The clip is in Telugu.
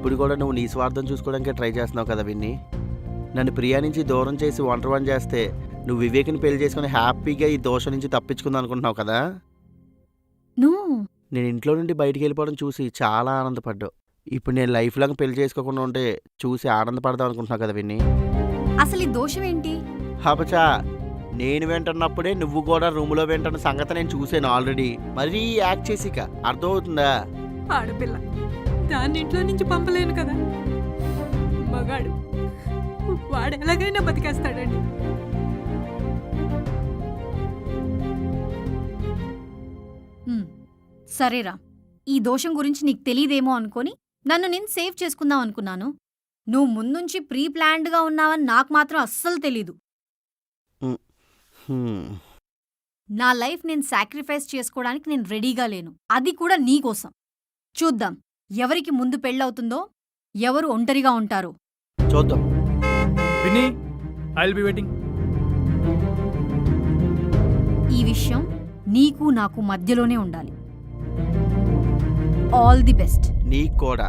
ఇప్పుడు కూడా నువ్వు నీ స్వార్థం చూసుకోవడానికే ట్రై చేస్తున్నావు కదా విన్ని. నన్ను ప్రియా నుంచి దూరం చేసి ఒంటరివాణ్ణి చేస్తే నువ్వు వివేక్ని పెళ్లి చేసుకుని హ్యాపీగా ఈ దోషం నుంచి తప్పించుకుందాం అనుకుంటున్నావు కదా. నువ్వు నేను ఇంట్లో నుండి బయటికి వెళ్ళిపోవడం చూసి చాలా ఆనందపడ్డావు. ఇప్పుడు నేను లైఫ్ లాంగ్ పెళ్లి చేసుకోకుండా ఉంటే చూసి ఆనందపడదాం అనుకుంటున్నావు కదా విన్ని. అసలు ఈ దోషం ఏంటి? హబచా, నేను వింటున్నప్పుడే నువ్వు కూడా రూమ్లో వింటున్న సంగతి నేను చూసాను ఆల్రెడీ. మరీ యాక్ట్ చేసిక అర్థమవుతుందా? ఆడపిల్ల దాన్ని ఇంట్లో నుంచి పంపలేను కదా. మగాడు వాడు ఎలాగైనా బతికేస్తాడండి. సరేరా, ఈ దోషం గురించి నీకు తెలియదేమో అనుకొని నన్ను నేను సేవ్ చేసుకుందాం అనుకున్నాను. నువ్వు ముందుంచి ప్రీ ప్లాన్డ్గా ఉన్నావని నాకు మాత్రం అస్సలు తెలీదు. నా లైఫ్ నేను సాక్రిఫైస్ చేసుకోవడానికి నేను రెడీగా లేను, అది కూడా నీకోసం. చూద్దాం ఎవరికి ముందు పెళ్ళవుతుందో, ఎవరు ఒంటరిగా ఉంటారో చూద్దాం. Winnie, I will be waiting. ఈ విషయం నీకు నాకు మధ్యలోనే ఉండాలి. All the best. నీకు కూడా.